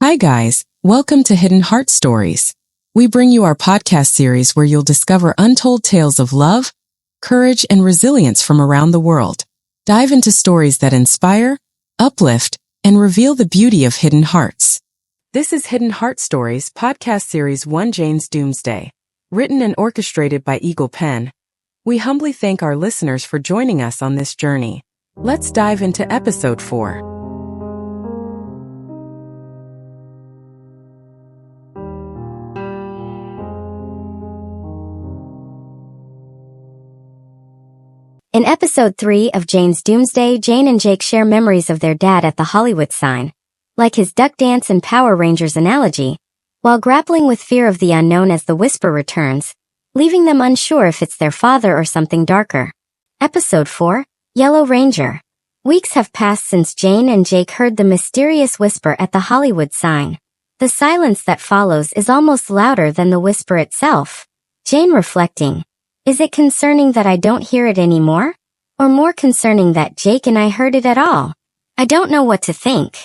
Hi guys, welcome to Hidden Heart Stories. We bring you our podcast series where you'll discover untold tales of love, courage, and resilience from around the world. Dive into stories that inspire, uplift, and reveal the beauty of hidden hearts. This is Hidden Heart Stories, podcast series 1, Jane's Doomsday, written and orchestrated by Eaglepen. We humbly thank our listeners for joining us on this journey. Let's dive into episode 4. In episode 3 of Jane's Doomsday, Jane and Jake share memories of their dad at the Hollywood sign, like his duck dance and Power Rangers analogy, while grappling with fear of the unknown as the whisper returns, leaving them unsure if it's their father or something darker. Episode 4, Yellow Ranger. Weeks have passed since Jane and Jake heard the mysterious whisper at the Hollywood sign. The silence that follows is almost louder than the whisper itself. Jane reflecting, is it concerning that I don't hear it anymore? Or more concerning that Jake and I heard it at all? I don't know what to think.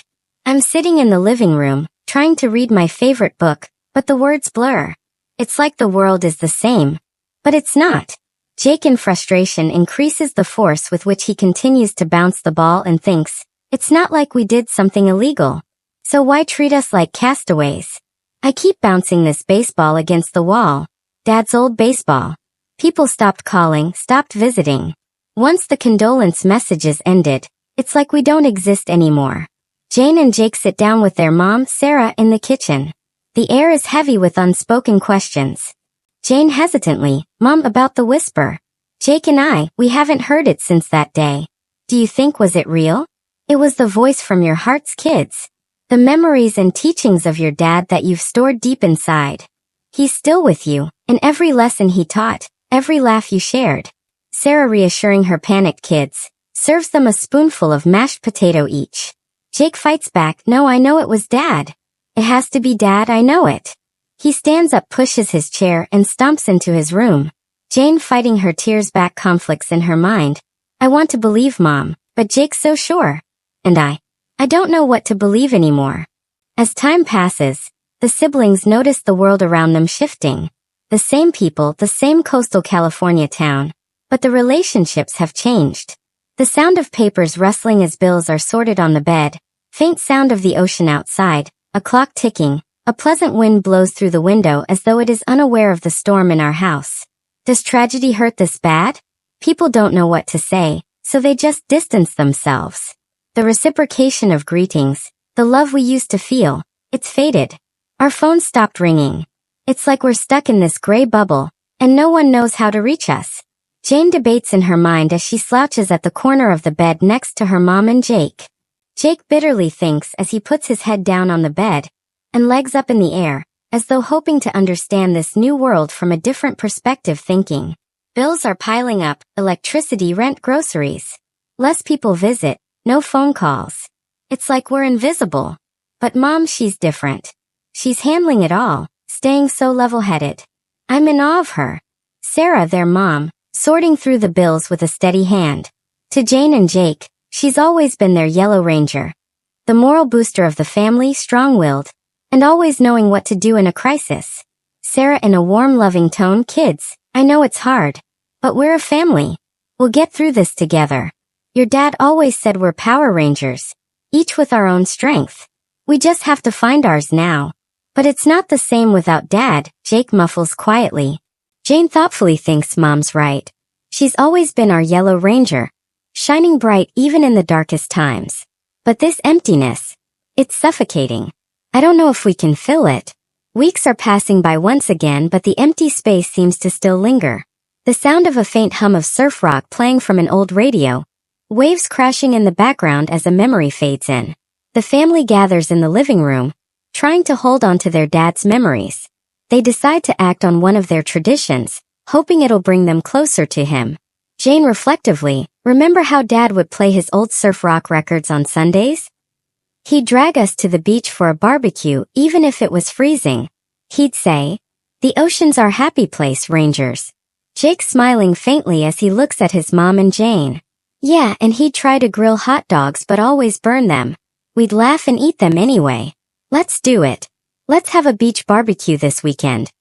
I'm sitting in the living room, trying to read my favorite book, but the words blur. It's like the world is the same. But it's not. Jake in frustration increases the force with which he continues to bounce the ball and thinks, it's not like we did something illegal. So why treat us like castaways? I keep bouncing this baseball against the wall. Dad's old baseball. People stopped calling, stopped visiting. Once the condolence messages ended, it's like we don't exist anymore. Jane and Jake sit down with their mom, Sarah, in the kitchen. The air is heavy with unspoken questions. Jane hesitantly, Mom, about the whisper. Jake and we haven't heard it since that day. Do you think was it real? It was the voice from your heart's kids. The memories and teachings of your dad that you've stored deep inside. He's still with you, in every lesson he taught. Every laugh you shared. Sarah, reassuring her panicked kids, serves them a spoonful of mashed potato each. Jake fights back, no, I know it was Dad. It has to be Dad, I know it. He stands up, pushes his chair, and stomps into his room. Jane fighting her tears back, conflicts in her mind. I want to believe Mom, but Jake's so sure. And I don't know what to believe anymore. As time passes, the siblings notice the world around them shifting. The same people, the same coastal California town, but the relationships have changed. The sound of papers rustling as bills are sorted on the bed, faint sound of the ocean outside, a clock ticking, a pleasant wind blows through the window as though it is unaware of the storm in our house. Does tragedy hurt this bad? People don't know what to say, so they just distance themselves. The reciprocation of greetings, the love we used to feel, it's faded. Our phones stopped ringing. It's like we're stuck in this gray bubble, and no one knows how to reach us. Jane debates in her mind as she slouches at the corner of the bed next to her mom and Jake. Jake bitterly thinks as he puts his head down on the bed, and legs up in the air, as though hoping to understand this new world from a different perspective, thinking. Bills are piling up, electricity, rent, groceries. Less people visit, no phone calls. It's like we're invisible. But Mom, she's different. She's handling it all. Staying so level-headed. I'm in awe of her. Sarah, their mom, sorting through the bills with a steady hand. To Jane and Jake, she's always been their Yellow Ranger. The moral booster of the family, strong-willed, and always knowing what to do in a crisis. Sarah in a warm, loving tone, kids, I know it's hard, but we're a family. We'll get through this together. Your dad always said we're Power Rangers, each with our own strength. We just have to find ours now. But it's not the same without Dad, Jake muffles quietly. Jane thoughtfully thinks Mom's right. She's always been our Yellow Ranger, shining bright even in the darkest times. But this emptiness, it's suffocating. I don't know if we can fill it. Weeks are passing by once again, but the empty space seems to still linger. The sound of a faint hum of surf rock playing from an old radio. Waves crashing in the background as a memory fades in. The family gathers in the living room, trying to hold on to their dad's memories. They decide to act on one of their traditions, hoping it'll bring them closer to him. Jane reflectively, remember how Dad would play his old surf rock records on Sundays? He'd drag us to the beach for a barbecue even if it was freezing. He'd say, the ocean's our happy place, Rangers. Jake smiling faintly as he looks at his mom and Jane. Yeah, and he'd try to grill hot dogs but always burn them. We'd laugh and eat them anyway. Let's do it. Let's have a beach barbecue this weekend.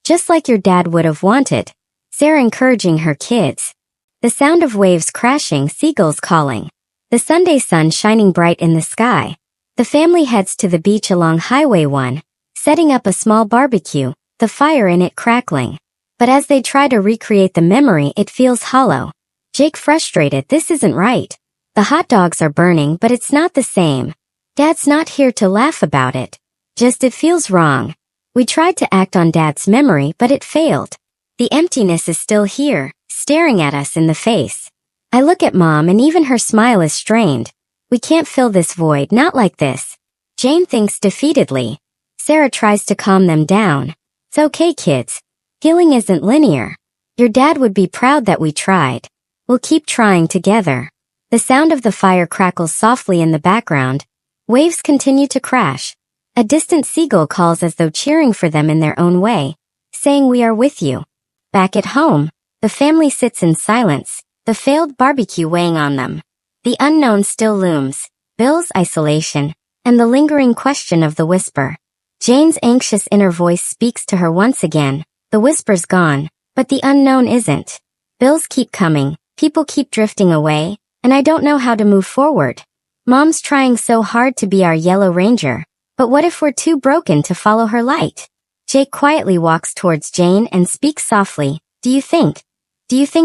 Just like your dad would have wanted. Sarah encouraging her kids. The sound of waves crashing, seagulls calling. The Sunday sun shining bright in the sky. The family heads to the beach along Highway 1, setting up a small barbecue, the fire in it crackling. But as they try to recreate the memory, it feels hollow. Jake frustrated, this isn't right. The hot dogs are burning, but it's not the same. Dad's not here to laugh about it. Just it feels wrong. We tried to act on Dad's memory, but it failed. The emptiness is still here, staring at us in the face. I look at Mom and even her smile is strained. We can't fill this void, not like this. Jane thinks defeatedly. Sarah tries to calm them down. It's okay, kids. Healing isn't linear. Your dad would be proud that we tried. We'll keep trying together. The sound of the fire crackles softly in the background. Waves continue to crash. A distant seagull calls as though cheering for them in their own way, saying we are with you. Back at home, the family sits in silence, the failed barbecue weighing on them. The unknown still looms, Bill's isolation, and the lingering question of the whisper. Jane's anxious inner voice speaks to her once again. The whisper's gone, but the unknown isn't. Bills keep coming, people keep drifting away, and I don't know how to move forward. Mom's trying so hard to be our Yellow Ranger, but what if we're too broken to follow her light? Jake quietly walks towards Jane and speaks softly. Do you think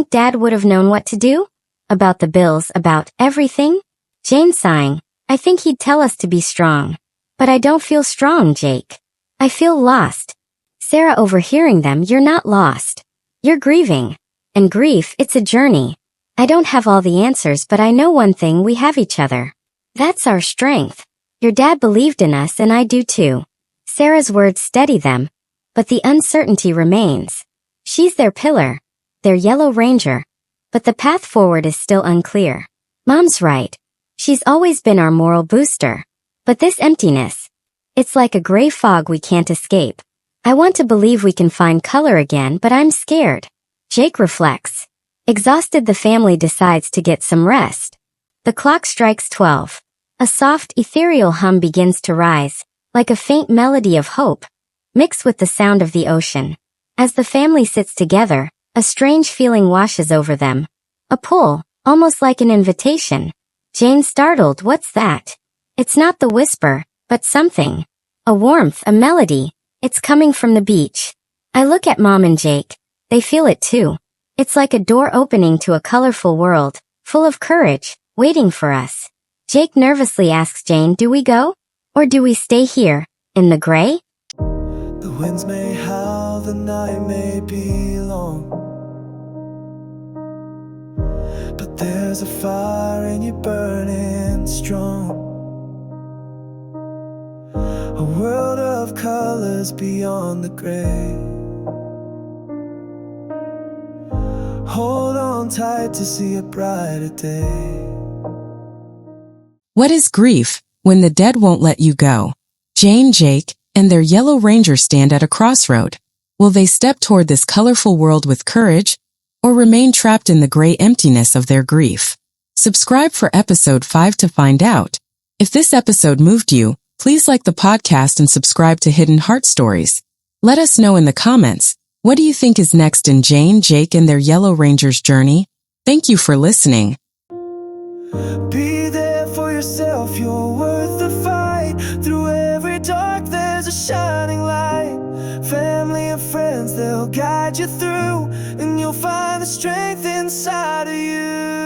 Dad would have known what to do? About the bills, about everything? Jane sighing. I think he'd tell us to be strong. But I don't feel strong, Jake. I feel lost. Sarah overhearing them, you're not lost. You're grieving. And grief, it's a journey. I don't have all the answers, but I know one thing, we have each other. That's our strength. Your dad believed in us and I do too. Sarah's words steady them, but the uncertainty remains. She's their pillar, their Yellow Ranger, but the path forward is still unclear. Mom's right. She's always been our moral booster. But this emptiness, it's like a gray fog we can't escape. I want to believe we can find color again, but I'm scared. Jake reflects. Exhausted, the family decides to get some rest. The clock strikes 12. A soft, ethereal hum begins to rise, like a faint melody of hope, mixed with the sound of the ocean. As the family sits together, a strange feeling washes over them. A pull, almost like an invitation. Jane startled, what's that? It's not the whisper, but something. A warmth, a melody. It's coming from the beach. I look at Mom and Jake. They feel it too. It's like a door opening to a colorful world, full of courage, waiting for us. Jake nervously asks Jane, do we go? Or do we stay here, in the gray? The winds may howl, the night may be long, but there's a fire in you burning strong. A world of colors beyond the gray. Hold on tight to see a brighter day. What is grief when the dead won't let you go? Jane, Jake, and their Yellow Ranger stand at a crossroad. Will they step toward this colorful world with courage, or remain trapped in the gray emptiness of their grief? Subscribe for episode 5 to find out. If this episode moved you, please like the podcast and subscribe to Hidden Heart Stories. Let us know in the comments, what do you think is next in Jane, Jake, and their Yellow Ranger's journey? Thank you for listening. Be there for yourself, you're worth the fight. Through every dark there's a shining light. Family and friends, they'll guide you through, and you'll find the strength inside of you.